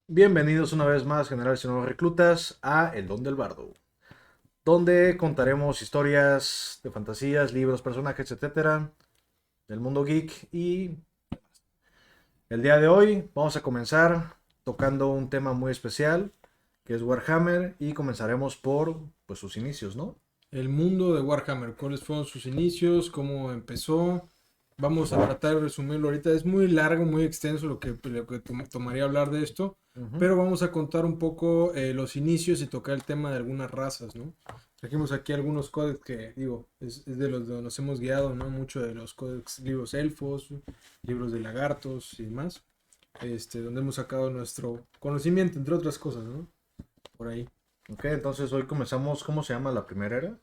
Bienvenidos una vez más, generales y nuevos reclutas, a El Don del Bardo, donde contaremos historias de fantasías, libros, personajes, etcétera, del mundo geek. Y el día de hoy vamos a comenzar tocando un tema muy especial, que es Warhammer, y comenzaremos por pues, sus inicios, ¿no? El mundo de Warhammer, cuáles fueron sus inicios, cómo empezó. Vamos a tratar de resumirlo ahorita. Es muy largo, muy extenso lo que tomaría hablar de esto, Ujú. pero vamos a contar un poco los inicios y tocar el tema de algunas razas, ¿no? Trajimos aquí algunos códex que, digo, es de los de nos hemos guiado, ¿no? Mucho de los códex, libros elfos, libros de lagartos y demás, donde hemos sacado nuestro conocimiento, entre otras cosas, ¿no? Por ahí. Ok, entonces hoy comenzamos, ¿cómo se llama la primera era?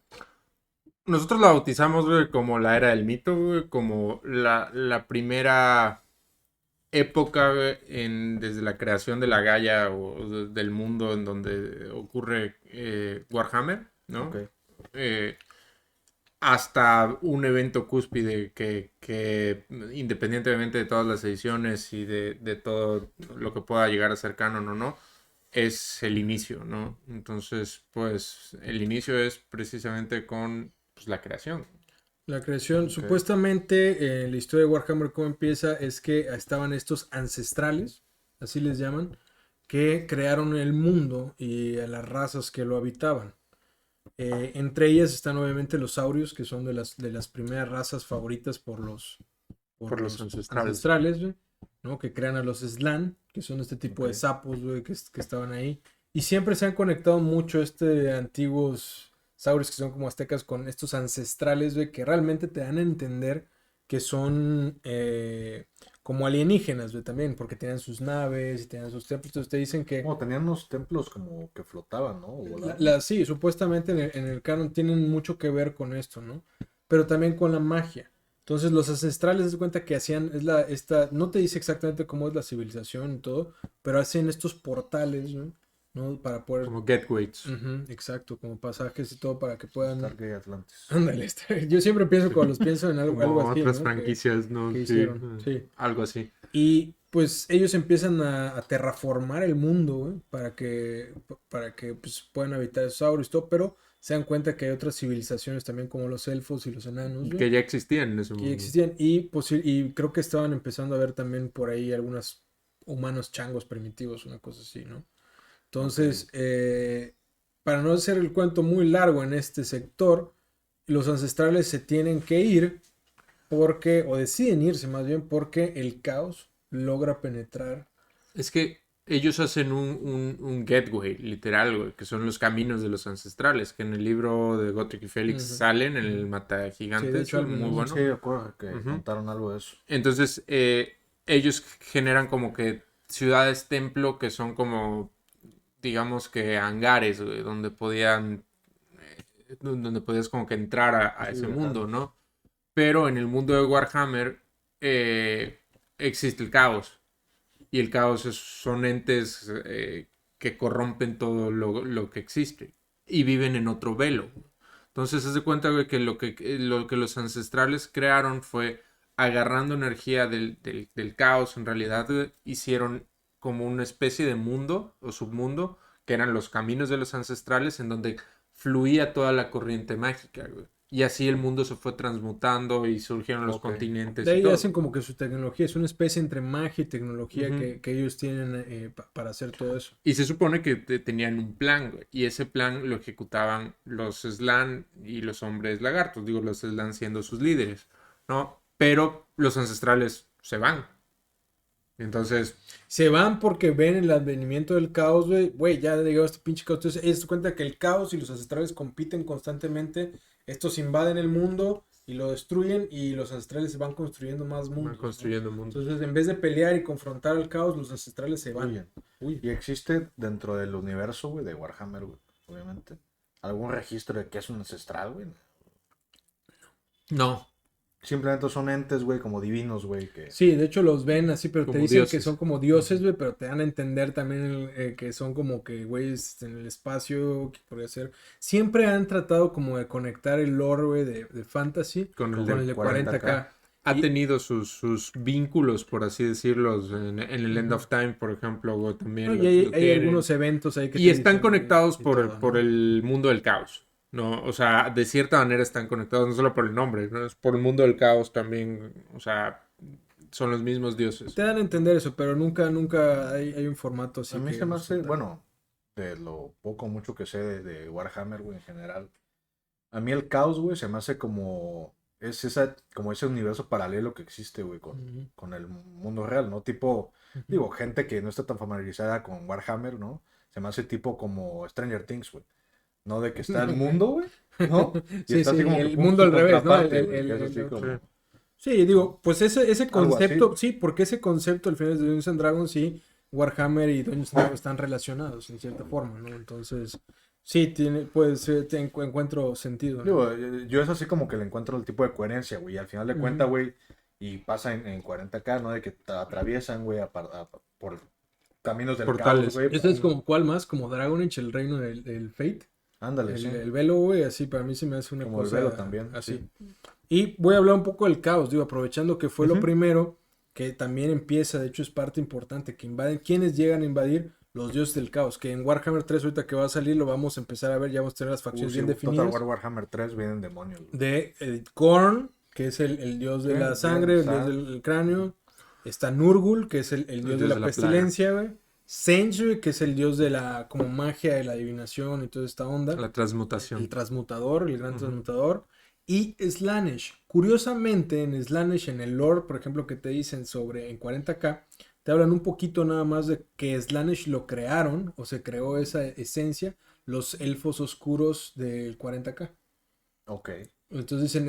Nosotros la bautizamos, güey, como la era del mito, güey, como la primera época, güey, desde la creación de la Gaia del mundo en donde ocurre Warhammer, Ok. ¿no? Eh, Hasta un evento cúspide que independientemente de todas las ediciones y de todo lo que pueda llegar a ser canon o no, es el inicio, ¿no? Entonces, pues, el inicio es precisamente con pues, la creación. La creación, Ok. supuestamente en la historia de Warhammer, cómo empieza, es que estaban estos ancestrales, así les llaman, que crearon el mundo y a las razas que lo habitaban. Entre ellas están obviamente los saurios, que son de las primeras razas favoritas por Por los los ancestrales. ancestrales, güey, ¿no? Que crean a los Slan, que son este tipo Ok. de sapos, güey, que estaban ahí. Y siempre se han conectado mucho antiguos saurios que son como aztecas con estos ancestrales, güey, que realmente te dan a entender que son como alienígenas, güey, también, porque tenían sus naves y tenían sus templos. Entonces te dicen que Bueno, tenían unos templos como que flotaban, ¿no? O volaban. sí, supuestamente en el canon tienen mucho que ver con esto, ¿no? Pero también con la magia. Entonces los ancestrales se cuenta que hacían, no te dice exactamente cómo es la civilización y todo, pero hacen estos portales, ¿no? Para poder, Como Gateways. ujú, exacto, como pasajes y todo para que puedan, Stargate Atlantis. ándale, yo siempre pienso cuando los pienso en algo Como así, otras ¿no? franquicias, ¿no? Que Sí, hicieron, sí. algo así. Y pues ellos empiezan a terraformar el mundo, güey, para que pues, puedan habitar esos saurios y todo, pero se dan cuenta que hay otras civilizaciones también como los elfos y los enanos, güey, Que ya existían en ese que ya mundo. existían y creo que estaban empezando a ver también por ahí algunos humanos changos primitivos, una cosa así, ¿no? Ok. Entonces, para no hacer el cuento muy largo en este sector, los ancestrales se tienen que ir o deciden irse más bien porque el caos logra penetrar. Es que ellos hacen un gateway, literal, güey, que son los caminos de los ancestrales, que en el libro de Gotrek y Félix Ujú, salen, en el ujú. Mata Sí, de Gigantes, hecho al muy menos Sí, bueno. recuerdo que Ujú. contaron algo de eso. Entonces, ellos generan como que ciudades templo que son como, digamos que hangares, güey, donde podías como que entrar a Sí, ese mundo, lejanos. ¿no? Pero en el mundo de Warhammer existe el caos. Y el caos son entes que corrompen todo lo que existe. Y viven en otro velo. Entonces, haz de cuenta, güey, que lo que los ancestrales crearon fue agarrando energía del caos. En realidad, hicieron como una especie de mundo o submundo, que eran los caminos de los ancestrales, en donde fluía toda la corriente mágica, güey. Y así el mundo se fue transmutando y surgieron los Ok. De continentes y ahí todo. hacen como que su tecnología es una especie entre magia y tecnología Ujú. que ellos tienen para hacer todo eso. Y se supone que tenían un plan, güey, y ese plan lo ejecutaban los Slan y los hombres lagartos, digo, los Slan siendo sus líderes, ¿no? Pero los ancestrales se van. Entonces, Se van porque ven el advenimiento del caos, güey. Güey, ya llegó este pinche caos. Entonces, ellos se cuenta que el caos y los ancestrales compiten constantemente. Estos invaden el mundo y lo destruyen y los ancestrales se van construyendo más van mundos, ¿no? construyendo mundos. Entonces, en vez de pelear y confrontar al caos, los ancestrales se van. Huyen. Huyen. Y existe dentro del universo, güey, de Warhammer, güey, obviamente, algún registro de que es un ancestral, güey. No, Simplemente son entes, güey, como divinos, güey, que... Sí, de hecho los ven así, pero te como dicen que son dioses. como dioses, güey, pero te dan a entender también que son como que güeyes en el espacio, que podría ser. Siempre han tratado como de conectar el lore, güey, de fantasy Con el Con con de el de 40K. 40K. ha tenido sus vínculos, por así decirlo, en el End of Time, por ejemplo, güey, también No, lo y hay tienen. algunos eventos ahí que Y te están dicen conectados y por, todo, por ¿no? el mundo del caos, ¿no? O sea, de cierta manera están conectados, no solo por el nombre, ¿no? Es por el mundo del caos también, o sea, son los mismos dioses. Te dan a entender eso, pero nunca hay un formato A así mí que se me nos hace, cuenta. bueno, de lo poco o mucho que sé de Warhammer, güey, en general. A mí el caos, güey, se me hace como, como ese universo paralelo que existe, güey, Ujú, con el mundo real, ¿no? Tipo, ujú. digo, gente que no está tan familiarizada con Warhammer, ¿no? Se me hace tipo como Stranger Things, güey. ¿No? De que está el mundo, güey, ¿no? Y Sí, está sí, así como que el pum, mundo su al revés, ¿no? contraparte, güey, que es así Otro. Sí. como, Sí, ¿no? digo, pues ese Algo así, concepto, güey. sí, porque ese concepto al final de Dungeons and Dragons, sí, Warhammer y Dungeons and Dragons están relacionados en cierta forma, ¿no? Entonces, sí, pues encuentro sentido, ¿no? Digo, yo es así como que le encuentro el tipo de coherencia, güey. Y al final de cuentas, Ujú. güey, y pasa en 40K, ¿no? De que te atraviesan, güey, por caminos del caos, Portales. güey. Este es como, ¿cuál más? Como Dragon Age, el reino del Fate. Ándale, sí. El velo, güey, así para mí se me hace una Como el velo cosa también, así. sí. Y voy a hablar un poco del caos, digo, aprovechando que fue lo Ujú. primero, que también empieza, de hecho es parte importante, que invaden, ¿quiénes llegan a invadir? Los dioses del caos, que en Warhammer 3 ahorita que va a salir lo vamos a empezar a ver, ya vamos a tener las facciones Sí, bien Total definidas. War Warhammer 3 vienen demonios, güey. De Korn, que es el dios Sí, de la bien, sangre, el dios del cráneo. Está Nurgul, que es el dios de Dios la de la plaga. pestilencia, güey. Senge, güey, que es el dios de la como magia, de la adivinación y toda esta onda. La El transmutación. transmutador, el gran Ujú. transmutador. Y Slanesh. Curiosamente, en Slanesh, en el lore, por ejemplo, que te dicen sobre en 40K, te hablan un poquito nada más de que Slanesh lo crearon, o se creó esa esencia, los elfos oscuros del 40K. Ok. Entonces dicen,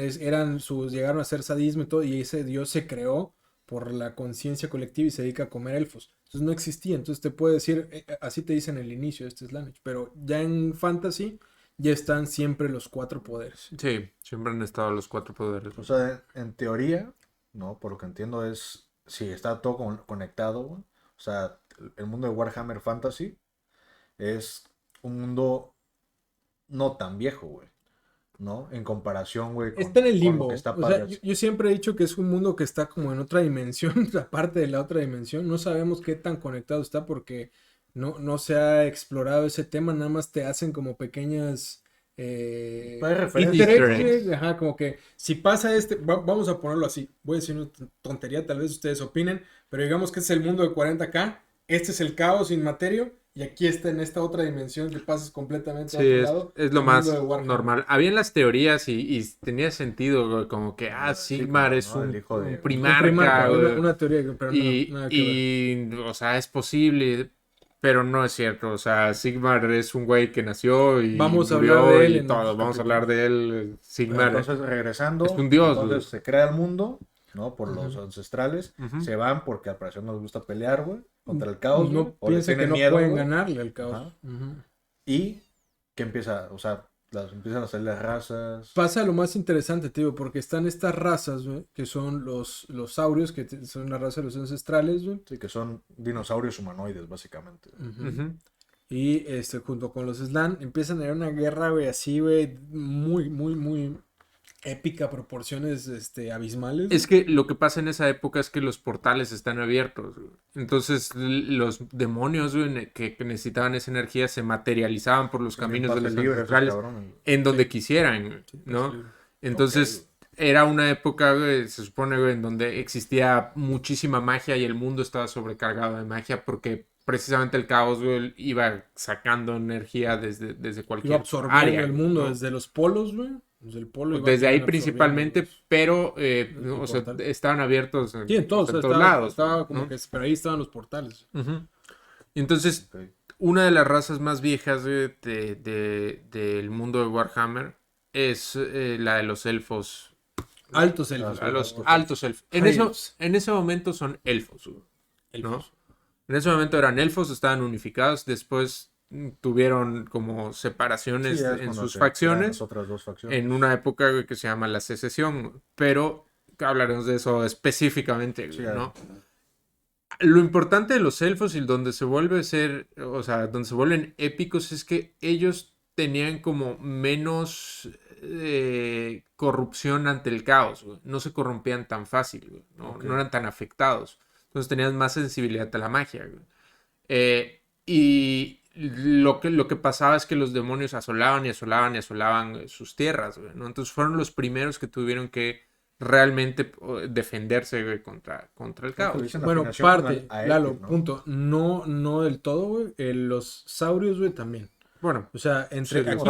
llegaron a ser sadismo y todo, y ese dios se creó por la conciencia colectiva y se dedica a comer elfos. Entonces no existía. Entonces te puede decir, así te dicen en el inicio de este Slanesh. Pero ya en Fantasy ya están siempre los cuatro poderes. Sí, siempre han estado los cuatro poderes. O sea, en teoría, ¿no? Por lo que entiendo es, sí, está todo conectado, güey. O sea, el mundo de Warhammer Fantasy es un mundo no tan viejo, güey, ¿no? En comparación, güey, Está en el con lo que limbo. está O sea, padre. yo siempre he dicho que es un mundo que está como en otra dimensión, aparte de la otra dimensión. No sabemos qué tan conectado está porque no se ha explorado ese tema. Nada más te hacen como pequeñas Hay easter referencias, eggs, Easter eggs. güey. Ajá, como que si pasa vamos a ponerlo así. Voy a decir una tontería, tal vez ustedes opinen, pero digamos que este es el mundo de 40K. Este es el caos sin materia. Y aquí está en esta otra dimensión que pasas completamente a Sí, otro lado. es lo El mundo de más Warhammer. normal. Habían las teorías y tenía sentido, güey, como que, Sigmar Sigmar, es ¿no? El hijo un de... Un primarca, primarca, güey. una teoría, pero no, Y, nada que ver. o sea, es posible, pero no es cierto. O sea, Sigmar es un güey que nació y Vamos a hablar murió de él y en todo. otros Vamos a capítulos. hablar de él. Pero Sigmar entonces, es regresando, un dios, güey. entonces se crea el mundo, ¿no? Por los Ujú. ancestrales. Ujú. Se van porque al parecer no les gusta pelear, güey, contra el caos, güey. No O les piensa que tienen no miedo, pueden güey. ganarle al caos. Ajá. Ujú. Y que empieza, o sea, empiezan a salir las razas. Pasa lo más interesante, tío, porque están estas razas, güey, que son los saurios, que son la raza de los ancestrales, güey. Sí, que son dinosaurios humanoides, básicamente. Ujú. Ujú. Y junto con los Slan empiezan a haber una guerra, güey, así, güey, muy épica, proporciones abismales. Es que lo que pasa en esa época es que los portales están abiertos, güey. Entonces los demonios, güey, que necesitaban esa energía se materializaban por los Tienen caminos de pase los libre esos ancestrales cabrones. en donde Sí. quisieran, güey, Sí, ¿no? pues, Entonces era una época, güey, se supone, güey, en donde existía muchísima magia y el mundo estaba sobrecargado de magia porque precisamente el caos, güey, iba sacando energía desde iba cualquier absorbiendo área, el mundo ¿no? desde los polos, güey. Desde el polo iba Desde ahí absorbiendo principalmente, los- pero el o sea, portal. estaban abiertos Sí, en todos, en o sea, todos lados, estaba como ¿no? que, pero ahí estaban los portales. Ujú. Y entonces, Ok. una de las razas más viejas del mundo de Warhammer es la de los elfos. Altos elfos. Ah, A güey. los elfos. altos elfos. High elves. En ese momento son elfos, güey, ¿no? Elfos. En ese momento eran elfos, estaban unificados. Después tuvieron como Sí, separaciones ya es en cuando sus se crean facciones. las otras dos facciones. En una época, güey, que se llama la secesión, pero hablaremos de eso específicamente, Sí, ¿no? Lo importante de los elfos y donde se vuelve a ser, o sea, donde se vuelven épicos es que ellos tenían como menos corrupción ante el caos, güey. No se corrompían tan fácil, güey. No eran tan afectados. Entonces tenían más sensibilidad a la magia, güey. Y lo que pasaba es que los demonios asolaban y asolaban y asolaban sus tierras, güey, ¿no? Entonces fueron los primeros que tuvieron que realmente defenderse, güey, contra el caos. Bueno, parte, Lalo, ¿no? Punto. No del todo, güey. Los saurios, güey, también. Bueno, o sea, entre sí, aquí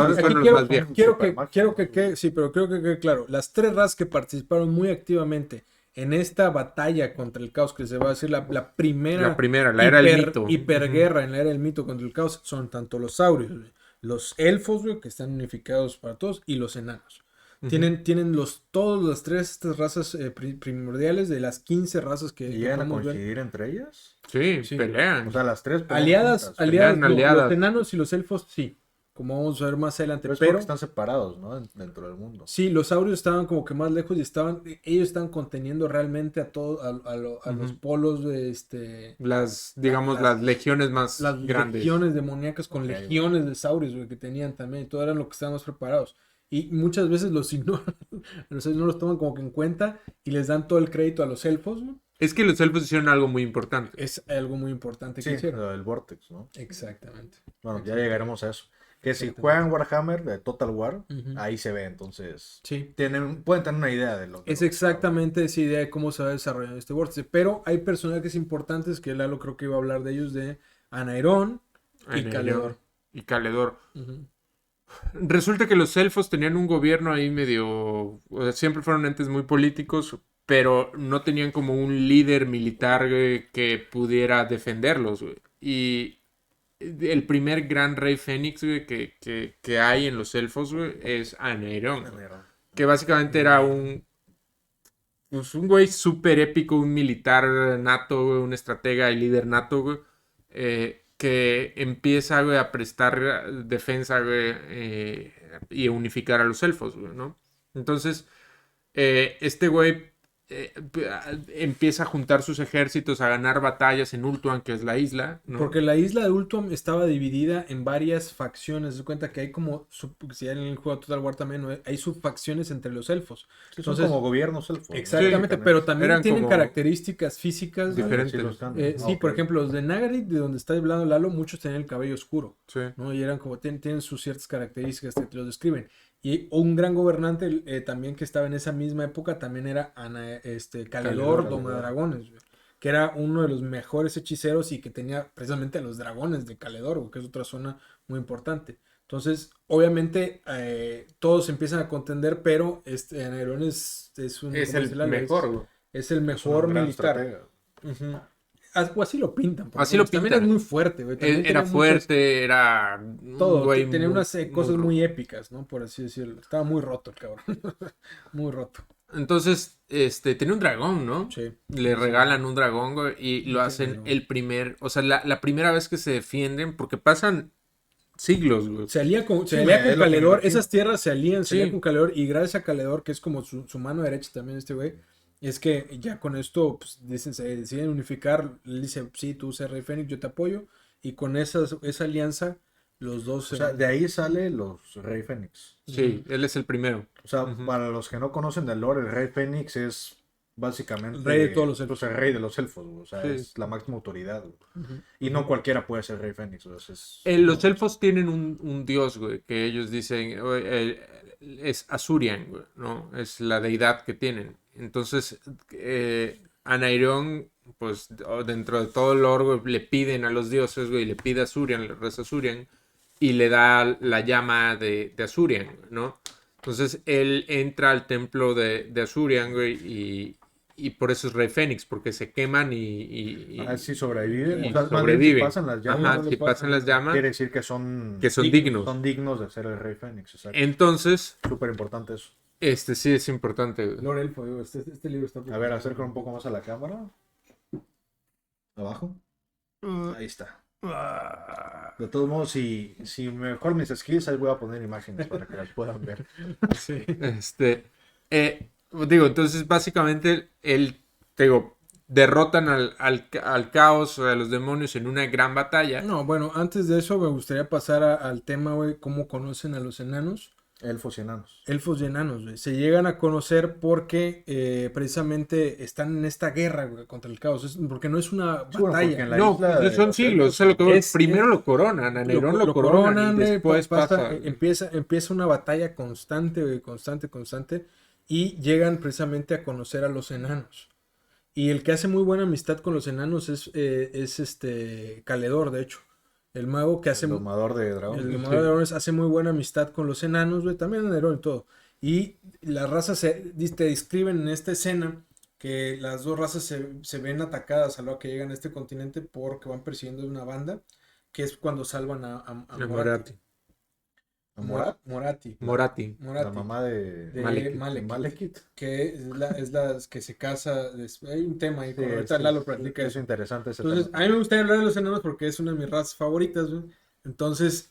quiero que sí, pero creo que claro, las 3 razas que participaron muy activamente en esta batalla contra el caos, que se va a decir la primera, la era del mito, hiperguerra en la era del mito contra el caos, son tanto los saurios, güey, los elfos, güey, que están unificados para todos, y los enanos. Tienen todas las 3 estas razas primordiales de las 15 razas que llegan a coincidir entre ellas. Sí, pelean. O sea, las 3 aliadas. Los enanos y los elfos, sí. Como vamos a ver más adelante. Pero están separados, ¿no? Dentro del mundo. Sí, los saurios estaban como que más lejos y ellos estaban conteniendo realmente a todos, a los polos de las legiones más grandes. Las legiones demoníacas con legiones de saurios, güey, que tenían también. Y todo eran lo que estaban más preparados. Y muchas veces los ignoran. No los toman como que en cuenta y les dan todo el crédito a los elfos, ¿no? Es que los elfos hicieron algo muy importante. Es algo muy importante que hicieron. El Vortex, ¿no? Exactamente. Bueno, ya llegaremos a eso. Que si juegan Warhammer de Total War, ahí se ve, entonces pueden tener una idea de lo que... Es exactamente esa idea de cómo se va a desarrollar este Vortex. Pero hay personajes importantes que Lalo creo que iba a hablar de ellos, de Anaerón y Caledor. Resulta que los elfos tenían un gobierno ahí medio... O sea, siempre fueron entes muy políticos, pero no tenían como un líder militar que pudiera defenderlos, güey. Y el primer gran rey fénix, güey, que hay en los elfos, güey, es Anaerón. Que básicamente era un güey súper épico, un militar nato, güey, un estratega y líder nato, güey, que empieza, güey, a prestar defensa, güey, y a unificar a los elfos, güey, ¿no? Entonces, este güey empieza a juntar sus ejércitos, a ganar batallas en Ultuan, que es la isla, ¿no? Porque la isla de Ultuan estaba dividida en varias facciones. Se cuenta que hay como, si en el juego Total War también, ¿no? Hay subfacciones entre los elfos. Entonces, son como gobiernos elfos. Exactamente, pero también tienen características físicas diferentes. Sí, por ejemplo, los de Nagarythe, de donde está hablando Lalo, muchos tenían el cabello oscuro, ¿no? Y eran como, tienen sus ciertas características que te los describen. Y un gran gobernante también que estaba en esa misma época también era Caledor Domadragones, que era uno de los mejores hechiceros y que tenía precisamente a los dragones de Caledor, que es otra zona muy importante. Entonces, obviamente, todos empiezan a contender, pero Anaerón es el mejor. Es el mejor militar. O así lo pintan. Así lo pintan. También es muy fuerte, güey. Era fuerte, era... Todo, tenía unas cosas muy épicas, ¿no? Por así decirlo. Estaba muy roto el cabrón. Muy roto. Entonces, tenía un dragón, ¿no? Sí. Le regalan un dragón, güey, y lo hacen el primer... O sea, la primera vez que se defienden, porque pasan siglos, güey. Se alía con Caledor. Esas tierras se alían con Caledor, y gracias a Caledor, que es como su mano derecha también este güey, es que ya con esto pues, se deciden unificar. Él dice, sí, tú ser Rey Fénix, yo te apoyo. Y con esa alianza, los dos... O sea, de ahí sale los Rey Fénix. Sí, él es el primero. O sea, para los que no conocen del lore, el Rey Fénix es básicamente... El rey de todos los elfos. Pues el rey de los elfos, o sea, es la máxima autoridad. Y no cualquiera puede ser Rey Fénix. O sea, los elfos tienen un dios, güey, que ellos dicen... es Azurian, güey, ¿no? Es la deidad que tienen. Entonces, Anaerón, pues dentro de todo el lore, güey, le piden a los dioses, güey, le pide a Azurian, le reza a Azurian, y le da la llama de Azurian, ¿no? Entonces, él entra al templo de Azurian, güey, y por eso es Rey Fénix, porque se queman y sí sobreviven. Sobreviven. Si pasan las llamas, si pasan las llamas, quiere decir que son dignos. Son dignos de ser el Rey Fénix. Exacto. Entonces, súper importante eso. Sí es importante. Lore Elfo, digo, este libro está... A ver, acerca un poco más a la cámara. Abajo. Ahí está. De todos modos, si mejor mis skills, ahí voy a poner imágenes para que las puedan ver. Sí. Entonces básicamente derrotan al caos, a los demonios en una gran batalla. No, bueno, antes de eso me gustaría pasar al tema, güey, cómo conocen a los enanos. Elfos y enanos. Elfos y enanos, güey. Se llegan a conocer porque precisamente están en esta guerra, güey, contra el caos. Porque no es una Sí, bueno, batalla. porque en la No, isla pues de son los siglos. elfos, Eso es lo que voy. es- Primero es- lo coronan, a Nerón lo coronan y después pasa. empieza una batalla constante, güey, constante. Y llegan precisamente a conocer a los enanos. Y el que hace muy buena amistad con los enanos es Caledor, de hecho. El mago que hace. El domador de dragones. El domador de dragones hace muy buena amistad con los enanos, güey, también en Nerón y todo. Y las razas te describen en esta escena que las dos razas se ven atacadas a lo que llegan a este continente porque van persiguiendo una banda, que es cuando salvan a Morati. Morat, Morati. la mamá de Malekith, Malekith. que es la que se casa. Hay un tema ahí, Sí, con ahorita Lalo practica es eso. interesante ese Entonces, tema. a mí me gustaría hablar de los enanos porque es una de mis razas favoritas, güey. Entonces,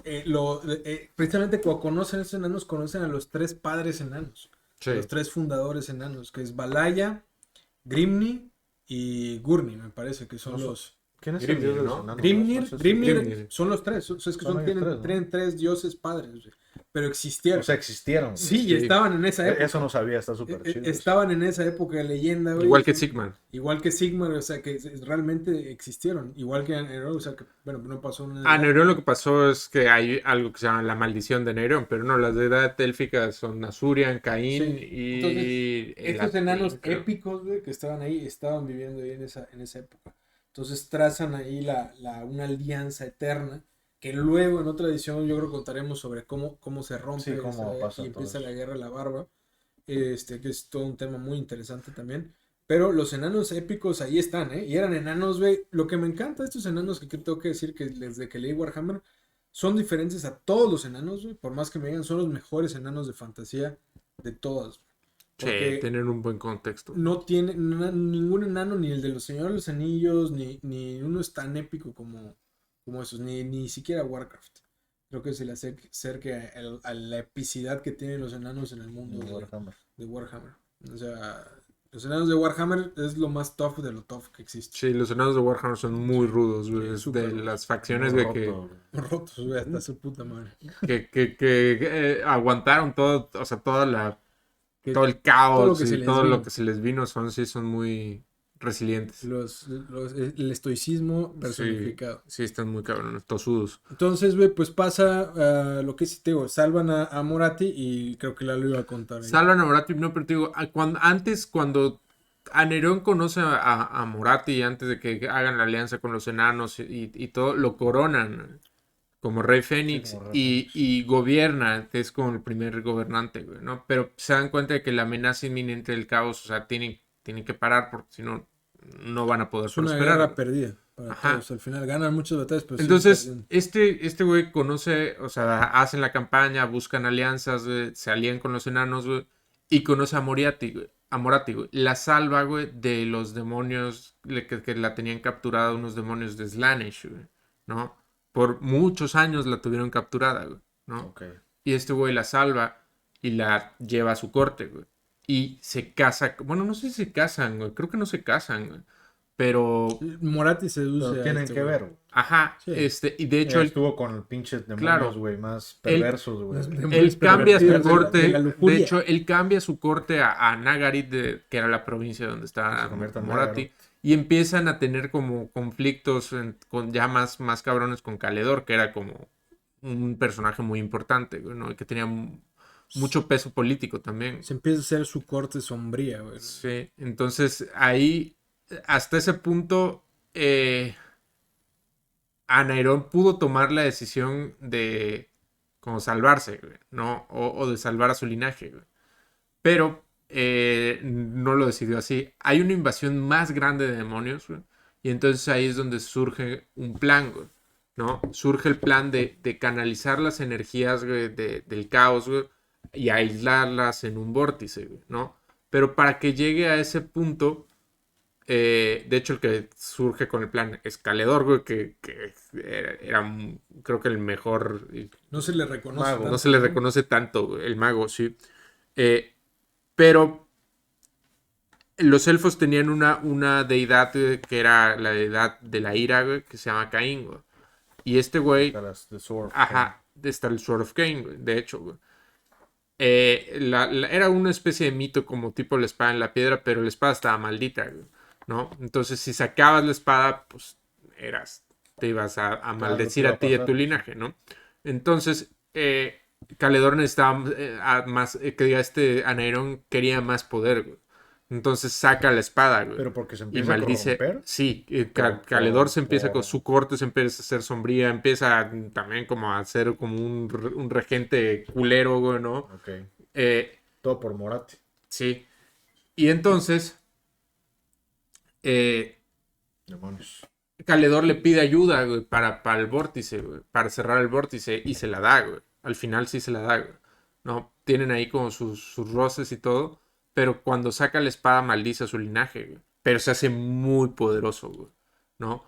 precisamente cuando conocen a esos enanos, conocen a los 3 padres enanos, Sí. los 3 fundadores enanos, que es Balaya, Grimnir y Gurney, me parece que son No, los... ¿Quién es el Grimnir, dios de los ¿no? enanos? Grimnir, No sé si- Grimnir son los 3, es que Son ellos tienen, tres, ¿no? tienen 3 dioses padres, güey, pero existieron. O sea, existieron. Sí, y Sí. estaban en esa época. Eso no sabía, está súper chido. Estaban en esa época de leyenda, güey. Igual que Sigmar. Igual que Sigmar, o sea, que realmente existieron. Igual que Nerón, o sea, que, bueno, no pasó una... A Nerón lo que pasó es que hay algo que se llama la maldición de Nerón, pero no, las deidades élficas son Asurian, Caín Sí. y... Entonces, estos enanos creo. épicos, güey, que estaban ahí, estaban viviendo ahí en esa época. Entonces trazan ahí una alianza eterna, que luego en otra edición yo creo que contaremos sobre cómo se rompe Sí, cómo esa- pasa y todo empieza eso. la guerra de la barba, que es todo un tema muy interesante también. Pero los enanos épicos ahí están, ¿eh? Y eran enanos, güey. Lo que me encanta de estos enanos, que tengo que decir que desde que leí Warhammer, son diferentes a todos los enanos, güey. Por más que me digan, son los mejores enanos de fantasía de todos. Sí, Porque tienen un buen contexto. no tiene ningún enano, ni el de los Señores de los Anillos, ni uno es tan épico como esos, ni siquiera Warcraft. Creo que se le acerca a la epicidad que tienen los enanos en el mundo Warhammer. de Warhammer. O sea, los enanos de Warhammer es lo más tough de lo tough que existe. Sí, los enanos de Warhammer son muy rudos, güey. Sí, Es súper de rudos. las facciones Muy de que, roto, güey. Rotos, güey, hasta su puta madre. aguantaron todo, o sea, Que todo el caos todo lo que y se les todo vino. lo que se les vino son muy resilientes. el estoicismo personificado. Sí, están muy cabrones, tosudos. Entonces, güey, pues pasa lo que sí te digo, salvan a Morati y creo que Lalo iba a contar ahí. Salvan a Morati, no, pero te digo, cuando a Nerón conoce a Morati, antes de que hagan la alianza con los enanos y todo, lo coronan como Rey Fénix, Sí, como Rey y gobierna, es como el primer gobernante, güey, ¿no? Pero se dan cuenta de que la amenaza inminente del caos, o sea, tienen que parar porque si no, no van a poder Es una prosperar. guerra perdida para Ajá. todos. Al final ganan muchas batallas, pero Entonces, siguen perdiendo. este güey conoce, o sea, hacen la campaña, buscan alianzas, güey, se alían con los enanos, güey, y conoce a Morati, güey. La salva, güey, de los demonios que la tenían capturada, unos demonios de Slaanesh, güey, ¿no? Por muchos años la tuvieron capturada, güey, ¿no? Ok. Y este güey la salva y la lleva a su corte, güey. Y se casa, bueno, no sé si se casan, güey, creo que no se casan, güey. Pero, Morati seduce Pero a tienen este que güey. ver, güey. ajá, Sí. y de hecho, Estuvo con pinches demonios, Claro. güey, más Él- perversos, güey. Los él demonios cambia su pervertidos de corte, la de lujuria. hecho, él cambia su corte a Nagarit, que era la provincia donde estaba Se convierte en Morati, Nagaroth. y empiezan a tener como conflictos con ya más cabrones con Caledor, que era como un personaje muy importante, güey, ¿no? Y que tenía mucho peso político también. Se empieza a hacer su corte sombría, güey. Sí, entonces ahí, hasta ese punto, Nerón pudo tomar la decisión de como salvarse, güey, ¿no? O de salvar a su linaje, güey. Pero no lo decidió así. Hay una invasión más grande de demonios, güey. Y entonces ahí es donde surge un plan, güey, ¿no? Surge el plan de canalizar las energías, güey, del caos, güey, y aislarlas en un vórtice, güey, ¿no? Pero para que llegue a ese punto, de hecho el que surge con el plan es Caledor, güey, que era creo que el mejor, No se le reconoce Mago. tanto, no se le reconoce tanto, güey, el mago, sí. Pero los elfos tenían una deidad, güey, que era la deidad de la ira, güey, que se llama Caín, güey. Y este güey, The Sword of ajá, está el Sword of Cain, güey, de hecho, güey. Era una especie de mito como tipo la espada en la piedra, pero la espada estaba maldita, güey, ¿no? Entonces, si sacabas la espada, pues te ibas a Claro, lo que maldecir iba a a ti y a pasar. tu linaje, ¿no? Entonces, Caledor necesitaba más, que diga, Aneiron quería más poder, güey. Entonces saca la espada, güey. Pero porque se Y empieza a maldice. corromper. Sí, Pero Caledor se empieza con por... su corte, se empieza a hacer sombría, empieza también como a ser como un regente culero, güey, ¿no? Ok. Eh, Todo por Moratti. sí. Y entonces, eh, Demonios. Caledor le pide ayuda, güey, para el vórtice, güey, para cerrar el vórtice, y se la da, güey. Al final sí se la da, güey. ¿No? Tienen ahí como sus roces y todo, pero cuando saca la espada maldice a su linaje, güey. Pero se hace muy poderoso, güey, ¿no?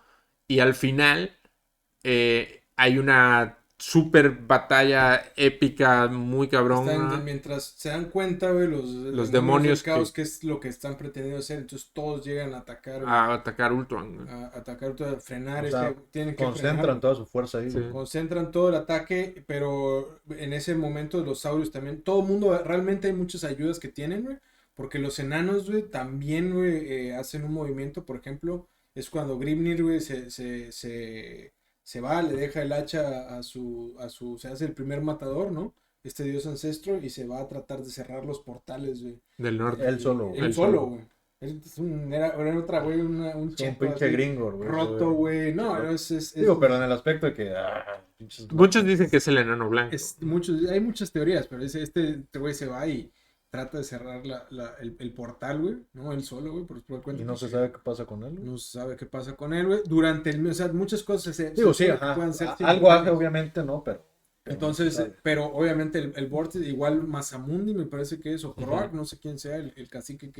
Y al final hay una super batalla épica, muy cabrona. Mientras se dan cuenta, güey, los Los demonios del demonios caos, que que es lo que están pretendiendo hacer, entonces todos llegan a atacar, güey, a atacar Ultron, güey. a atacar, a frenar O sea, tienen que frenar, concentran toda su fuerza ahí. Sí. Güey. concentran todo el ataque, pero en ese momento los saurios también, todo el mundo, realmente hay muchas ayudas que tienen, güey, porque los enanos, güey, también, güey, hacen un movimiento, por ejemplo, es cuando Grimnir, güey, se va, le deja el hacha se hace el primer matador, ¿no? Este dios ancestro y se va a tratar de cerrar los portales, güey. Del norte. Él solo, güey. Él solo, güey. Era otra, güey, un Es un cheto pinche así, gringo, güey. roto, güey. No, Claro. es Digo, pero en el aspecto de que. Pinches Muchos dicen que es el enano blanco. hay muchas teorías, pero este güey se va y trata de cerrar el portal, güey. No, él solo, güey, por su cuenta. Y no se sabe qué pasa con él. Güey. No se sabe qué pasa con él, güey. Durante el, o sea, muchas cosas Digo, se sí, supone que ajá. puedan ser Algo hace, simultáneas. obviamente, ¿no? Pero no se Entonces, sabe. pero obviamente el Vortex, igual Masamundi me parece que es, o Croak, Ujú. no sé quién sea, el cacique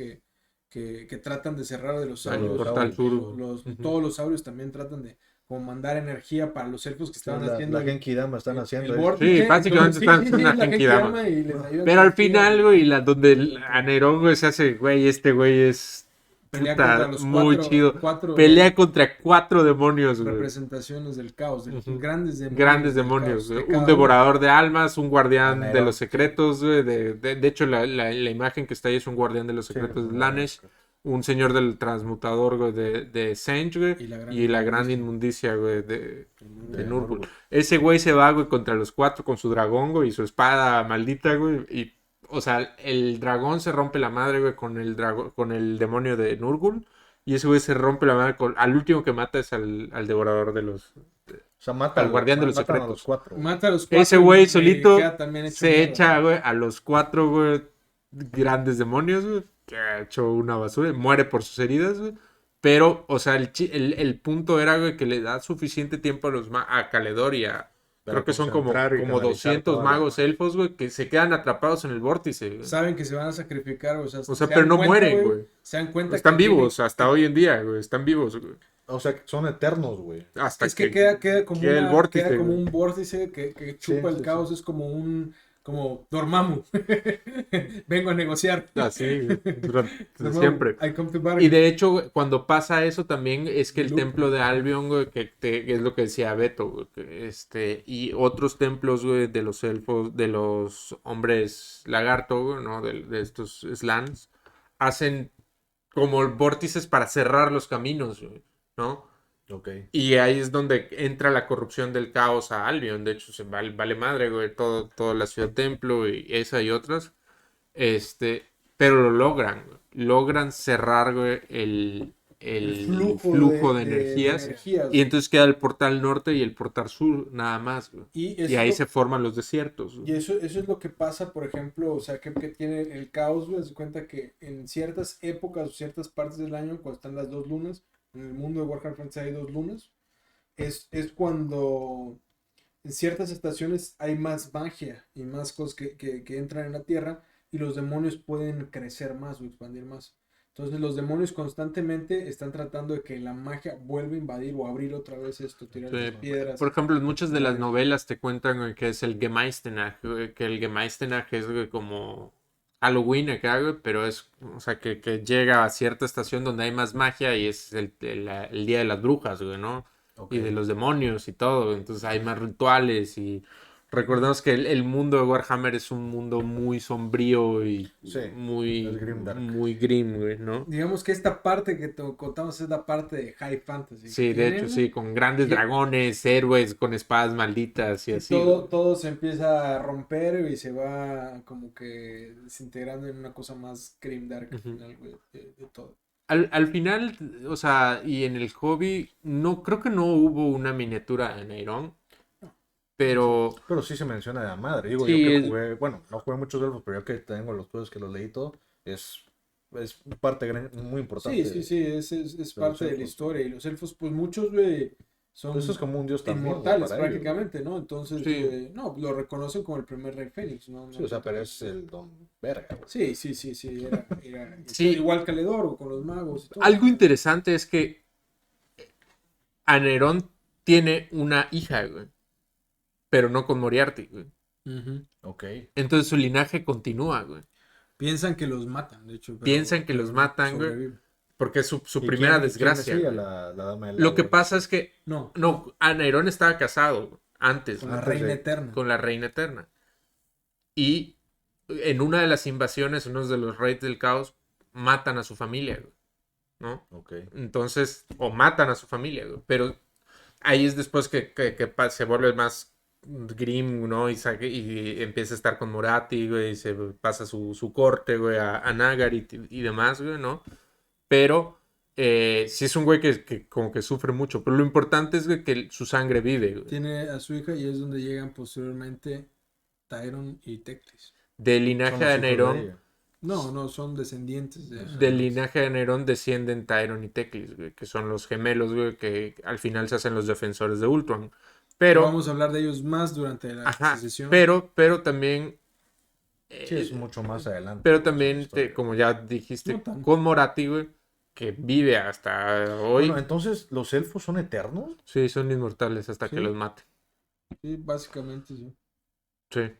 que tratan de cerrar de los El saurios. portal sur. Ujú. Todos los saurios también tratan de como mandar energía para los elfos que Sí, estaban la haciendo Genki Dama están haciendo el eso. vórtice. Sí, básicamente están haciendo una la Genkidama. Genkidama y les ayudan Pero con al el tiro, final, güey, donde a Nerón, güey, se hace, güey, este güey es pelea puta, contra los muy chido. cuatro Pelea contra 4 demonios, güey. representaciones del caos, de Ujú. grandes demonios. Grandes del demonios, caos, de güey. cada Un uno. devorador de almas, un guardián de Nerón. los secretos, güey. De hecho, la imagen que está ahí es un guardián de los Sí, secretos de no, Lanesh. Un señor del transmutador, güey, de Senge, güey. Y la gran gran inmundicia, güey, de de Nurgle. Nurgle. Ese güey se va, güey, contra los 4 con su dragón, güey, y su espada maldita, güey. Y, o sea, el dragón se rompe la madre, güey, con el demonio de Nurgle. Y ese güey se rompe la madre al último que mata es al devorador de los... O sea, mata Al guardián de los matan a secretos. los 4. Mata a los 4. Ese güey y solito queda también hecho se mierda. echa, güey, a los 4, güey, grandes demonios, güey, que ha hecho una basura, muere por sus heridas, güey. Pero, o sea, el punto era, güey, que le da suficiente tiempo a Caledor y a... Para Creo que son como concentrar y canalizar 200 toda la- magos elfos, güey, que se quedan atrapados en el vórtice, güey. Saben que se van a sacrificar, o sea, O sea, se pero dan no cuenta, mueren, güey. Se dan cuenta Están que vivos hasta hoy en día, güey. Están vivos, güey. O sea, son eternos, güey. Hasta es que queda como, queda el vórtice, queda como güey. un vórtice que chupa Sí, el sí, caos, es como Dormammu. Vengo a negociar. Así, güey, Dormammu, siempre. I come to Y bargain. de hecho, güey, cuando pasa eso también es que el Luke. templo de Albion, güey, que es lo que decía Beto, güey, y otros templos, güey, de los elfos, de los hombres lagarto, güey, ¿no? De estos slans, hacen como vórtices para cerrar los caminos, güey, ¿no? Ok. Y ahí es donde entra la corrupción del caos a Albion. De hecho, vale madre, güey, toda la ciudad templo y esa y otras. Pero lo logran, güey. Logran cerrar, güey, el flujo de energías. Y entonces queda el portal norte y el portal sur, nada más, güey. Y ahí se forman los desiertos, güey. Y eso es lo que pasa, por ejemplo, o sea, que tiene el caos, güey, se cuenta que en ciertas épocas o ciertas partes del año, cuando están las 2 lunas, en el mundo de Warhammer Fantasy hay 2 lunas, es cuando en ciertas estaciones hay más magia y más cosas que entran en la tierra y los demonios pueden crecer más o expandir más. Entonces los demonios constantemente están tratando de que la magia vuelva a invadir o abrir otra vez esto, tirar Sí. las piedras. Por ejemplo, en muchas de las demonios. novelas te cuentan, güey, que es el Gemeistenach, güey, que el Gemeistenach es, güey, como Halloween acá, güey, pero es, o sea, que llega a cierta estación donde hay más magia y es el día de las brujas, güey, ¿no? Ok. Y de los demonios y todo, entonces hay más rituales y Recordemos que el mundo de Warhammer es un mundo muy sombrío y Sí, muy, es grimdark. muy grim, güey, ¿no? Digamos que esta parte que te contamos es la parte de High Fantasy. Sí, que de hecho, tienen, sí, con grandes que- dragones, héroes con espadas malditas y que así, güey. todo se empieza a romper y se va como que desintegrando en una cosa más grimdark al Ujú. final, güey, de todo. Al final, o sea, y en el hobby, no, creo que no hubo una miniatura en Iron, pero Pero sí se menciona de la madre. Digo, yo sí, que jugué, bueno, no jugué muchos elfos, pero yo que tengo los juegos que los leí todo, es parte muy Sí, importante sí, sí, es de los parte de la elfos. historia. Y los elfos, pues muchos, güey, Pues eso es son como un dios también, güey, inmortales para ellos. prácticamente, ¿no? Entonces, sí, no, lo reconocen como el primer rey Fénix, ¿no? Sí, o sea, pero es el don verga, güey. Sí, sí, sí, sí, era sí. igual que Ledor con los magos y todo. Algo interesante es que Anerón tiene una hija, güey, pero no con Moriarty, güey. Ujú. Ok. Entonces su linaje continúa, güey. Piensan que los matan, de hecho, Piensan que los matan, güey, sobreviven. porque es su ¿Y primera quién es desgracia, ella, güey. la dama del Lo que lago? pasa es que, No, no, Anerón estaba casado güey, antes con la antes reina de- eterna. con la Reina Eterna. Y en una de las invasiones, unos de los reyes del caos matan a su familia, güey, ¿no? Ok. Entonces, o matan a su familia, güey. Pero ahí es después que se vuelve más grim, ¿no? Y empieza a estar con Moratti, güey, y se pasa su corte, güey, a Nagarit y demás, güey, ¿no? Pero sí es un güey que como que sufre mucho. Pero lo importante es güey, que su sangre vive, güey. Tiene a su hija y es donde llegan posteriormente Tyron y Teclis. Del Son linaje los de hijos de Nerón, ella. No, no, son descendientes de... del linaje de Nerón descienden Tyron y Teclis, güey, que son los gemelos, güey, que al final se hacen los defensores de Ultron. Pero, Vamos a hablar de ellos más durante la ajá, sesión. pero también, Sí, es mucho más adelante. pero güey, esa también, historia. como ya No dijiste, tanto. con Moratti, güey, que vive hasta hoy, Bueno, entonces, ¿los elfos son eternos? sí, son inmortales hasta que Sí. los mate. Sí, básicamente sí. Sí.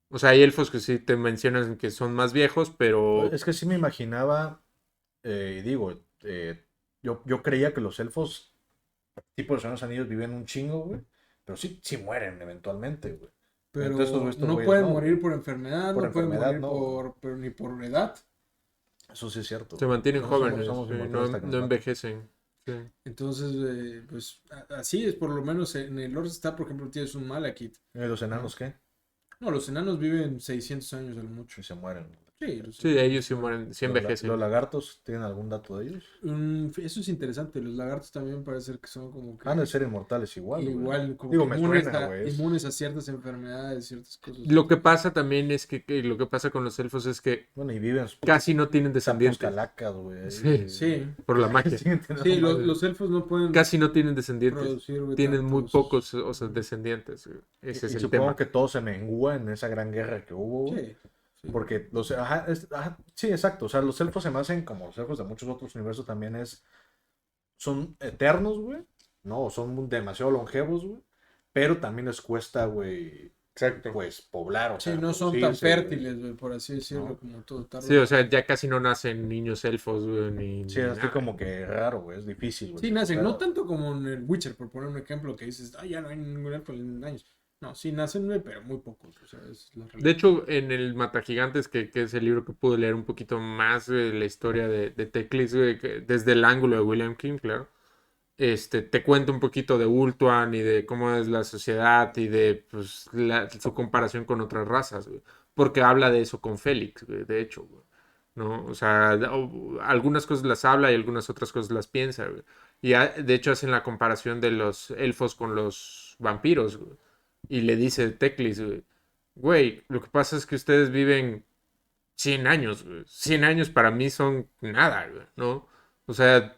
O sea, hay elfos que sí te mencionan que son más viejos, pero Es que sí me imaginaba, y digo, yo creía que los elfos, tipo de los Señor de los Anillos, viven un chingo, güey. Pero sí mueren eventualmente, güey. Pero Entonces, estos no güeyes pueden no, morir güey. por enfermedad, Por no pueden enfermedad, morir no. pero ni por edad. Eso sí es cierto. se güey. mantienen Nosotros jóvenes, somos sí, inmortales hasta que no nos maten. envejecen. Sí. Entonces, pues así es, por lo menos en el Lord está, por ejemplo, tienes un Malekith. ¿Los enanos qué? No, los enanos viven 600 años a lo mucho. Y se mueren. Sí, los Sí, enanos ellos sí mueren, sí envejecen. ¿Los lagartos tienen algún dato de ellos? Eso es interesante, los lagartos también parece ser que son como que Han de ser inmortales igual, güey. igual, como Digo, que me inmunes, suena, güey. inmunes a ciertas enfermedades, ciertas cosas. Lo que pasa también es que lo que pasa con los elfos es que Bueno, y viven casi no tienen sapos descendientes. calacas, güey. ahí, Sí. Sí, Por la magia. Siguen teniendo sí, madre. los elfos no pueden Casi no tienen descendientes. producir, güey, Tienen muy tantos- pocos, o sea, descendientes. Güey. Ese es Y el supongo tema. que todo se mengua en esa gran guerra que hubo, güey. Sí, sí. Porque sí, exacto. O sea, los elfos se me hacen como los elfos de muchos otros universos también son eternos, güey. No, son demasiado longevos, güey. Pero también les cuesta, güey, Exacto. pues poblar, o Sí, sea, no son tan reproducirse, güey. fértiles, güey, por así decirlo, No. como todo tarda. Sí, o sea, ya casi no nacen niños elfos, güey, Sí, ni es nada. como que raro, güey. Es difícil, güey. Sí, nacen, no Claro. tanto como en el Witcher, por poner un ejemplo que dices, ya no hay ningún elfo en años. No, sí nacen, güey, pero muy pocos, o sea, es la realidad. De hecho, en el Matagigantes, que es el libro que pude leer un poquito más de la historia de Teclis, güey, desde el ángulo de William King, claro. Te cuento un poquito de Ultuan y de cómo es la sociedad y de pues, su comparación con otras razas, güey. Porque habla de eso con Félix, güey, de hecho, güey. ¿No? O sea, algunas cosas las habla y algunas otras cosas las piensa, güey. Y de hecho hacen la comparación de los elfos con los vampiros, güey. Y le dice Teclis, güey, lo que pasa es que ustedes viven 100 años, güey. 100 años para mí son nada, güey, ¿no? O sea,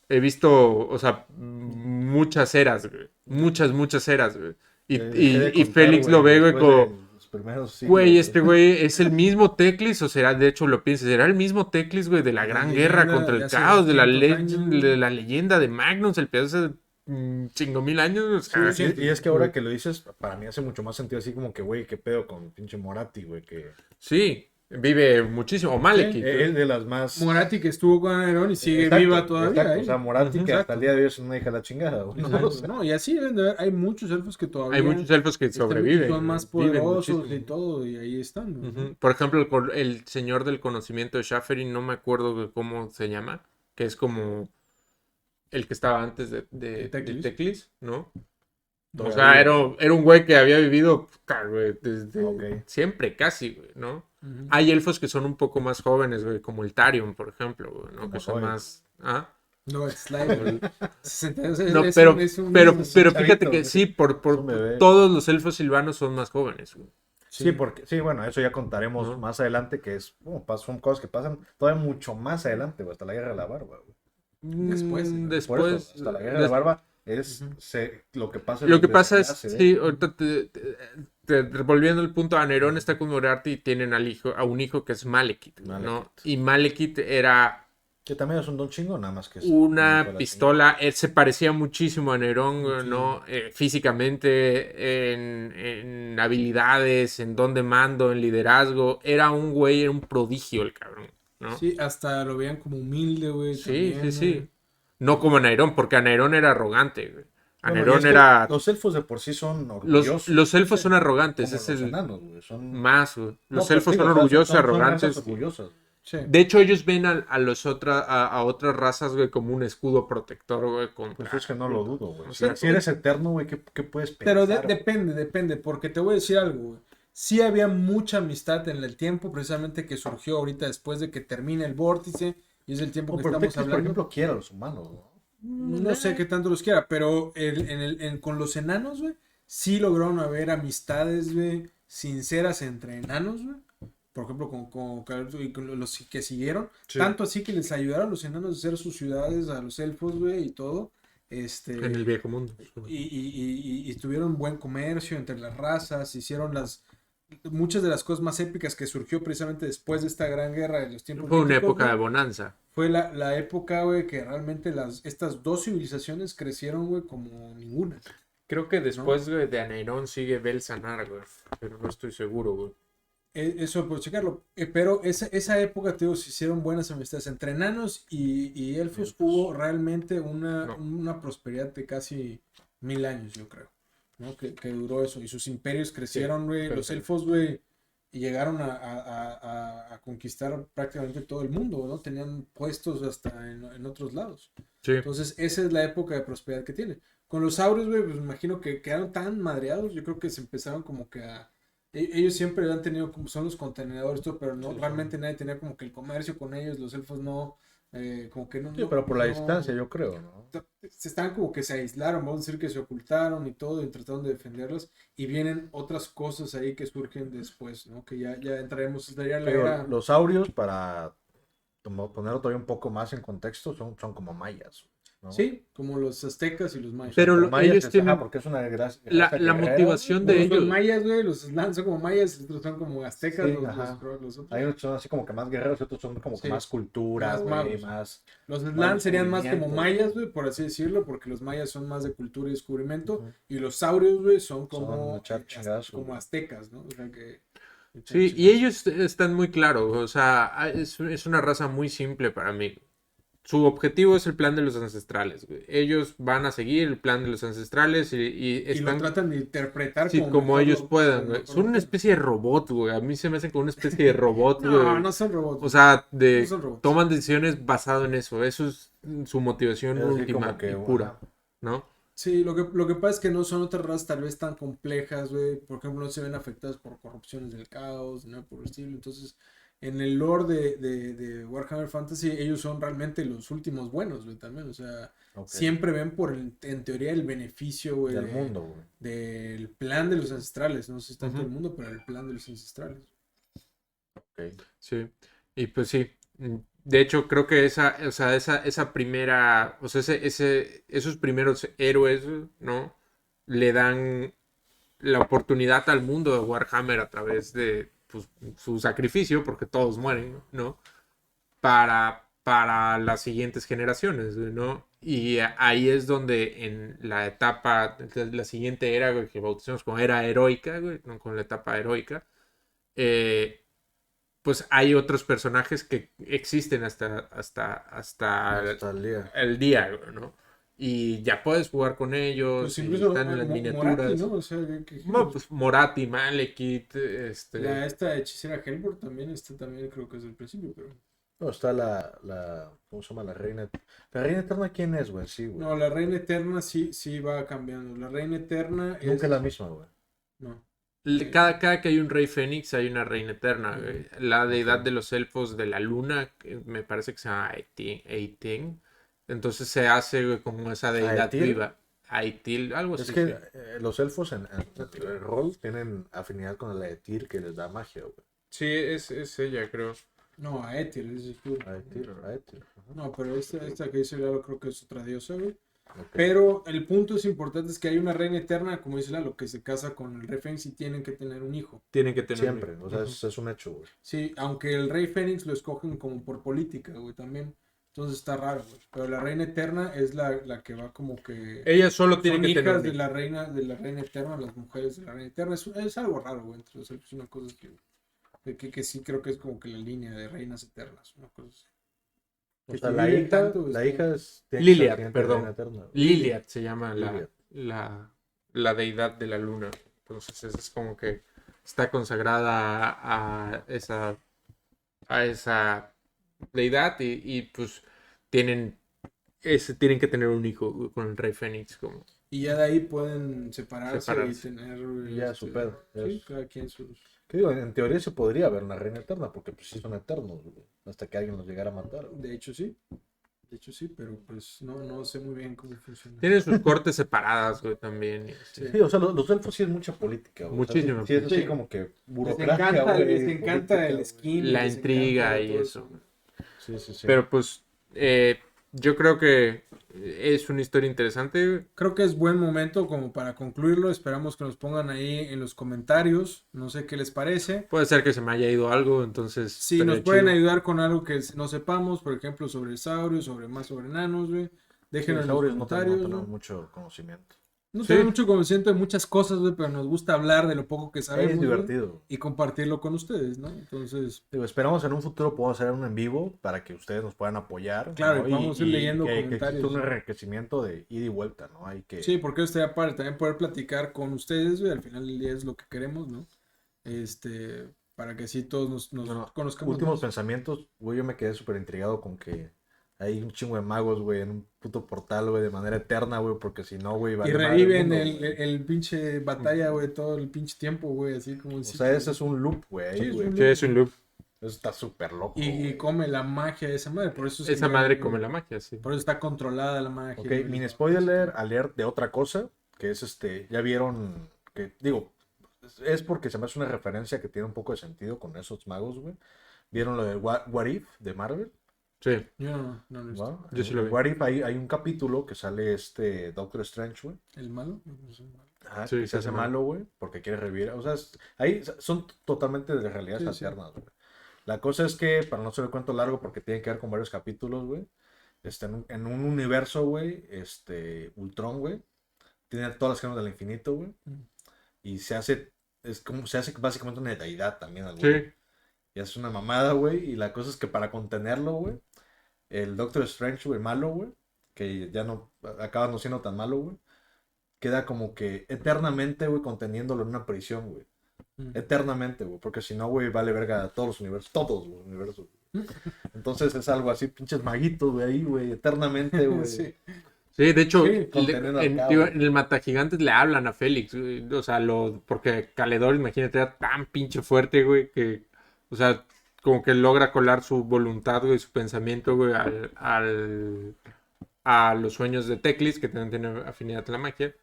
he visto, o sea, muchas eras, güey. Muchas eras, güey. Dejé de Y contar, Félix lo ve, güey, después de como, los primeros siglos, güey, este güey es el mismo Teclis, o será, de hecho lo piensas, será el mismo Teclis, güey, de la La gran leyenda guerra contra de el hace caos, de 200 años, güey. de la leyenda de Magnus, el pedazo de chingo mil años, o sea, Sí, Y es que ahora que lo dices, para mí hace mucho más sentido así como que, güey, qué pedo con pinche Moratti, güey, que... sí, Vive muchísimo. O Malekith. Es de las más... Moratti que estuvo con Aeron y sigue Exacto, viva todavía. exacto. O sea, Moratti que hasta Exacto. el día de hoy es una hija de la chingada, güey. Exacto, O sea, no, y así deben de haber, hay muchos elfos que todavía Hay muchos elfos que sobreviven. son más viven poderosos muchísimo. y todo, y ahí están, ¿no? Ujú. Por ejemplo, el señor del conocimiento de Schafferin, no me acuerdo de cómo se llama, que es como el que estaba antes de Teclis. Teclis, ¿no? O todavía sea, vive. era un güey que había vivido puta, güey, desde Ok. siempre, casi, güey, ¿no? Ujú. Hay elfos que son un poco más jóvenes, güey, como el Tarion, por ejemplo, güey, ¿no? Como Que son Hoy. más... ¿Ah? No, es Slime. 62 es, No, es pero, un- es un- pero, es- pero chavito, fíjate que güey. sí, por Es un bebé. todos los elfos silvanos son más jóvenes, güey. Sí, porque, sí, bueno, eso ya contaremos ¿No? más adelante, que es, son cosas que pasan todavía mucho más adelante, güey, hasta la Guerra de la Barba, güey. Después, ¿no? Por Después, eso, hasta la Guerra de la Barba es Ujú. lo que pasa. lo que pasa es, desenlace de- sí, ahorita volviendo al punto, Aneron está con Moriarty y tienen a un hijo que es Malekith, ¿no? Malekith. Y Malekith era Que también es un don chingo, nada más que es una para pistola, él se parecía muchísimo a Nerón, Muchísimo. ¿no? Físicamente, en habilidades, en don de mando, en liderazgo. Era un güey, era un prodigio el cabrón, ¿no? Sí, hasta lo veían como humilde, güey. Sí, también, sí. ¿no? No como Nerón, porque Nerón era arrogante, güey. Bueno, y Nerón es que era... los elfos de por sí son orgullosos. Los elfos Sí. son arrogantes, Como es los el enanos, güey. Son... más, güey. No, Los pero elfos digo, son o sea, orgullosos, son razas arrogantes. orgullosas. Sí. De hecho, ellos ven a otras razas, güey, como un escudo protector, güey, contra... Pues es que no lo dudo, güey. O Si, sea, si eres eterno, güey, ¿qué puedes Pero pensar? depende, porque te voy a decir algo, güey. Sí había mucha amistad en el tiempo, precisamente que surgió ahorita después de que termine el vórtice, y es el tiempo No, que pero estamos Teclis, por hablando. ejemplo, quiere a los humanos, ¿no? No sé qué tanto los quiera, pero con los enanos, güey, sí lograron haber amistades, güey, sinceras entre enanos, güey. Por ejemplo, con Calypso y con los que siguieron. Sí. Tanto así que les ayudaron los enanos a hacer sus ciudades, a los elfos, güey, y todo. En el viejo mundo. Y tuvieron buen comercio entre las razas, hicieron muchas de las cosas más épicas que surgió precisamente después de esta gran guerra de los tiempos Fue una míticos, época de güey. bonanza. Fue la época, güey, que realmente estas dos civilizaciones crecieron, güey, como ninguna. Creo que después, güey, de Aneirón sigue Belsanar, güey. Pero no estoy seguro, güey. Eso por checarlo. Pero esa época, te digo, se hicieron buenas amistades entre enanos y elfos. Hubo realmente No. una prosperidad de casi 1000 años, yo creo, ¿no? Que duró eso. Y sus imperios crecieron, güey. Los perfecto. elfos, güey, llegaron a conquistar prácticamente todo el mundo, ¿no? Tenían puestos hasta en otros lados. Sí. Entonces, esa es la época de prosperidad que tiene. Con los saurios, güey, pues me imagino que quedaron tan madreados. Yo creo que se empezaron como que ellos siempre han tenido como son los contenedores, todo, pero no, Sí, realmente nadie tenía como que el comercio con ellos, los elfos no, como que no. Sí, pero por la no- distancia, yo creo, ¿no? Se están como que se aislaron, vamos a decir que se ocultaron y todo, y trataron de defenderlos, y vienen otras cosas ahí que surgen después, ¿no? Que ya entraremos, sería la Pero era. los saurios, para ponerlo todavía un poco más en contexto, son como mayas, ¿no? Sí, como los aztecas y los mayas. Pero Los mayas ellos tienen porque es una raza la guerrera, motivación de Unos son ellos. mayas, güey, los Slan son como mayas, los otros son como aztecas, Sí, los ajá. otros. Hay unos que son así como que más guerreros y otros son como que Sí. más cultura, Más güey, magos. más... Los más Slan serían más como descubrimiento, mayas, güey. güey, por así decirlo, porque los mayas son más de cultura y descubrimiento, Ujú. y los saurios, güey, son Son como, echar chingazos, como güey. aztecas, ¿no? O sea que... Sí, y ellos están muy claros. O sea, es una raza muy simple para mí. Su objetivo es el plan de los ancestrales, güey. Ellos van a seguir el plan de los ancestrales y Y lo están tratan de interpretar sí, como mejor ellos puedan, como güey. mejor Son lo una especie de robot, güey. A mí se me hacen como una especie de robot, güey. No, no son robots. O sea, No son robots. toman decisiones basado en eso. Eso es su motivación Es así última como que, y pura, ajá. ¿no? Sí, lo que pasa es que no son otras razas tal vez tan complejas, güey. Por ejemplo, no se ven afectadas por corrupciones del caos, nada por el estilo. Entonces, en el lore de Warhammer Fantasy, ellos son realmente los últimos buenos, güey, también. O sea, Ok. siempre ven en teoría, el beneficio, güey, Del mundo, güey. del plan de los ancestrales. No sé si tanto Ujú. el mundo, pero el plan de los ancestrales. Ok. Sí. Y pues sí. De hecho, creo que esa primera, o sea, esos primeros héroes, ¿no? Le dan la oportunidad al mundo de Warhammer a través de pues, su sacrificio, porque todos mueren, ¿no? Para las siguientes generaciones, ¿no? Y ahí es donde en la etapa, la siguiente era, güey, que bautizamos como era heroica, güey, ¿no? Con la etapa heroica, pues hay otros personajes que existen hasta Hasta el día. el día, ¿no? Y ya puedes jugar con ellos, Pues y incluso están en las Morati, miniaturas. ¿no? O sea, Bueno, pues Morati, Malekith, esta hechicera Hellborn también, también creo que es del principio, pero... No, está ¿cómo se llama? La reina eterna, ¿quién es, güey? Sí, güey. No, la Reina Eterna sí va cambiando. La Reina Eterna es... Nunca es la misma, güey. No. Cada que hay un rey fénix hay una reina eterna, güey. La deidad Ok. de los elfos de la luna, que me parece que se llama Eitin. Entonces se hace, güey, como esa deidad ¿Aetil? viva. Aitil, algo Es así. que Sí. los elfos en el rol tienen afinidad con el Aetir que les da magia, güey. Sí, es ella, creo. No, Aetir, ese es tú. Aetir. Ajá. No, pero esta que dice Lalo creo que es otra diosa, güey. Ok. Pero el punto es importante es que hay una reina eterna, como dice Lalo, que se casa con el rey Fénix y tienen que tener un hijo. Tienen que tener. Siempre, o sea, Ujú. es un hecho, güey. Sí, aunque el rey Fénix lo escogen como por política, güey, también. Entonces está raro, güey. Pero la reina eterna es la que va como que... Ella solo tiene Son que tener. hijas un de hijo. la reina eterna, las mujeres de la reina eterna. Es algo raro, güey. Entonces es una cosa que sí creo que es como que la línea de reinas eternas. Una cosa así. O Que sea, te la vive hija, tanto, la está- hija es tiene que ser Liliad, siguiente perdón. reina eterna, güey. Liliad se llama Liliad. la deidad de la luna. Entonces es como que está consagrada a esa deidad y pues tienen, tienen que tener un hijo con el rey Fénix. Como. Y ya de ahí pueden separarse. Separarse. Y tener... Y ya su pedo, ya Sí, es- cada quien sus... Que digo, en teoría se podría haber una reina eterna, porque pues sí son eternos, güey. Hasta que alguien los llegara a matar, güey. De hecho sí. De hecho sí, pero pues no sé muy bien cómo funciona. Tienen sus cortes separadas, güey, también. Y así. Sí. Sí, o sea, los elfos sí es mucha política, güey. Muchísima O sea, sí es así Sí. como que Les burocracia, encanta, güey. les encanta política, el güey. skin. La les intriga encanta y todo eso. Sí. Pero pues yo creo que es una historia interesante, güey. Creo que es buen momento como para concluirlo. Esperamos que nos pongan ahí en los comentarios. No sé qué les parece. Puede ser que se me haya ido algo, entonces. Si estaría nos pueden chido. ayudar con algo que no sepamos, por ejemplo, sobre saurios, sobre enanos, güey. Sí, Déjenlo en los saurios no comentarios. tenemos güey. mucho conocimiento. No Sí. tenemos mucho conocimiento de muchas cosas, güey, pero nos gusta hablar de lo poco que sabemos. Es güey, divertido. y compartirlo con ustedes, ¿no? Entonces, Digo, esperamos en un futuro podamos hacer un en vivo para que ustedes nos puedan apoyar. Claro, ¿no? y vamos a ir leyendo que comentarios. exista un enriquecimiento de ida y vuelta, ¿no? Hay que... sí, porque esto ya para también poder platicar con ustedes, güey. Al final del día es lo que queremos, ¿no? Para que así todos nos Bueno, conozcamos últimos más. pensamientos, güey, yo me quedé súper intrigado con que hay un chingo de magos, güey, en un puto portal, güey, de manera eterna, güey, porque si no, güey, Y vale madre reviven mundo, el güey. pinche batalla, güey, todo el pinche tiempo, güey, así como... O sea, ese es un loop, güey, ahí, Sí, es güey. un Sí, es un loop. Eso está súper loco, Y güey. come la magia de esa madre, por eso es Esa que- madre come la magia, sí. Por eso está controlada la magia. Ok, güey. mini spoiler alert de otra cosa, que es ya vieron, que digo, es porque se me hace una referencia que tiene un poco de sentido con esos magos, güey. ¿Vieron lo de What If de Marvel? Sí. Yo no lo he visto. ¿No? Yo sí lo En vi. What If hay un capítulo que sale Doctor Strange, güey. ¿El malo? No sé. Ajá, Sí, que se hace malo, güey, porque quiere revivir. O sea, ahí son totalmente de realidades Sí. alternas, güey. La cosa es que, para no hacer el cuento largo, porque tiene que ver con varios capítulos, güey. En un universo, güey, Ultron, güey, tiene todas las gemas del infinito, güey. Y se hace básicamente una deidad también, al güey. Sí. Y es una mamada, güey. Y la cosa es que para contenerlo, güey, el Doctor Strange, güey, malo, güey, que ya no acaba no siendo tan malo, güey, queda como que eternamente, güey, conteniéndolo en una prisión, güey. Eternamente, güey, porque si no, güey, vale verga a todos los universos, güey. Entonces es algo así, pinches maguitos, güey, ahí, güey, eternamente, güey. Sí. Sí, de hecho, Sí, conteniendo al cabo. en el Matagigantes le hablan a Félix, güey. O sea, porque Caledor, imagínate, era tan pinche fuerte, güey, que, o sea, como que logra colar su voluntad, güey, su pensamiento, güey, a los sueños de Teclis, que también tiene afinidad a la magia,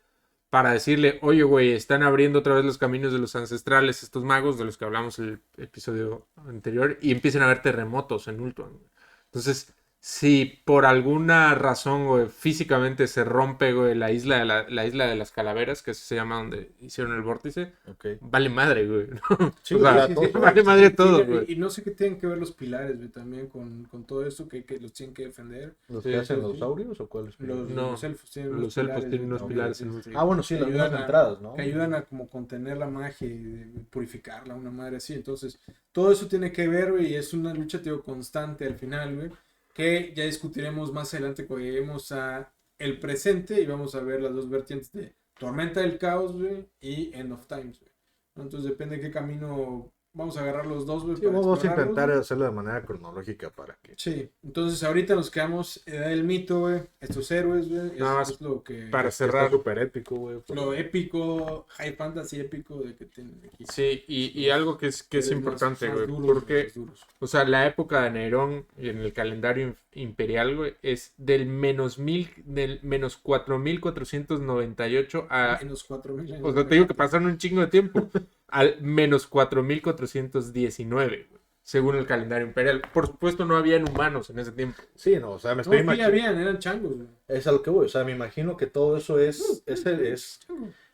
para decirle, oye, güey, están abriendo otra vez los caminos de los ancestrales, estos magos de los que hablamos en el episodio anterior, y empiezan a haber terremotos en Ultron. Entonces, Si por alguna razón, güey, físicamente se rompe, güey, la isla de las calaveras, que se llama donde hicieron el vórtice, Ok. vale madre, güey. Sí, O güey, sea, sí, sí, vale madre todo, Y, güey. y no sé qué tienen que ver los pilares, güey, también con todo esto que los tienen que defender. ¿Los Sí, que hacen sí, los sí. saurios o cuáles? No, Los elfos tienen unos Los elfos pilares, tienen güey, unos Ok. también, pilares en los... Ah, bueno, sí, que las ayudan mismas entradas, ¿no? que ayudan a como contener la magia y purificarla, una madre así. Entonces, todo eso tiene que ver, güey, y es una lucha, te digo, constante al final, güey, que ya discutiremos más adelante cuando lleguemos a el presente y vamos a ver las dos vertientes de Tormenta del Caos, güey, y End of Times, güey. Entonces, depende de qué camino vamos a agarrar los dos, güey, Sí, para vamos a explorarlos, intentar güey. hacerlo de manera cronológica para que... Sí, entonces ahorita nos quedamos Edad del Mito, güey, estos héroes, güey, Nada más es lo que... para Está cerrar. súper épico, güey. Lo épico, high fantasy épico de que tienen aquí. Sí, y algo que es Héroes importante, más güey, duros, porque, más duros. o sea, la época de Nerón en el calendario imperial, güey, es del menos 4498 a... Menos 4000 años. O sea, te digo que pasaron un chingo de tiempo. Al menos 4419, güey, según el calendario imperial. Por supuesto, no habían humanos en ese tiempo. Sí, no, o sea, me No, estoy sí imaginando... habían, eran changos, güey. Es a lo que voy, o sea, me imagino que todo eso es...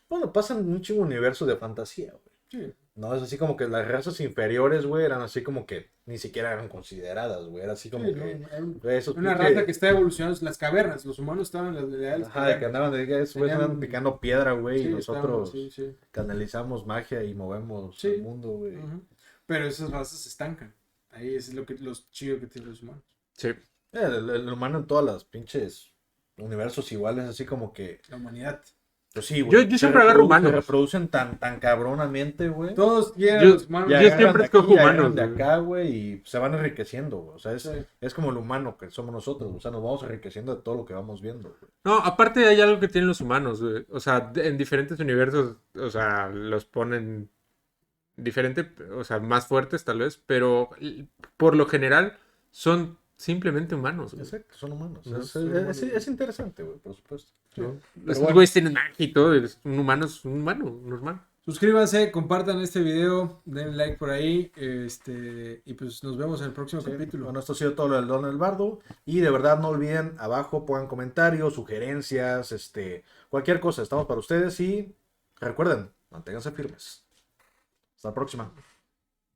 Bueno, pasan un chingo universo de fantasía, güey. Sí. No, es así como que las razas inferiores, güey, eran así como que ni siquiera eran consideradas, güey. Era así como Sí, que... no, era Esos una pinches- raza que está evolucionando, las cavernas, los humanos estaban en las de las Ajá, de que cavernas. andaban de esos güeyes Tenían- andaban picando piedra, güey, Sí, y nosotros sí, sí. canalizamos magia y movemos Sí. el mundo, güey. Ujú. Pero esas razas se estancan. Ahí es lo que los chido que tienen los humanos. Sí. El humano en todas las pinches universos iguales, así como que... La humanidad. Pues sí, güey. Yo siempre agarro humanos. Se reproducen tan cabronamente, güey. Todos quieren Yo- los humanos. Y yo agarran siempre de escojo aquí, agarran humanos, de güey. acá, güey, y se van enriqueciendo, güey. O sea, Sí. es como el humano que somos nosotros. O sea, nos vamos enriqueciendo de todo lo que vamos viendo, güey. No, aparte hay algo que tienen los humanos, güey. O sea, en diferentes universos, o sea, los ponen diferente, o sea, más fuertes tal vez, pero por lo general son simplemente humanos, güey. Exacto, son humanos. No, Es, son es- humanos. es interesante, güey, por supuesto. ¿No? Pero Estos bueno. güeyes tienen magia y todo, un humano es un humano, normal. Suscríbanse, compartan este video, denle like por ahí, y pues nos vemos en el próximo Sí, capítulo. bueno, esto ha sido todo lo del Don del Bardo. Y de verdad no olviden, abajo pongan comentarios, sugerencias, cualquier cosa. Estamos para ustedes y recuerden, manténganse firmes. Hasta la próxima.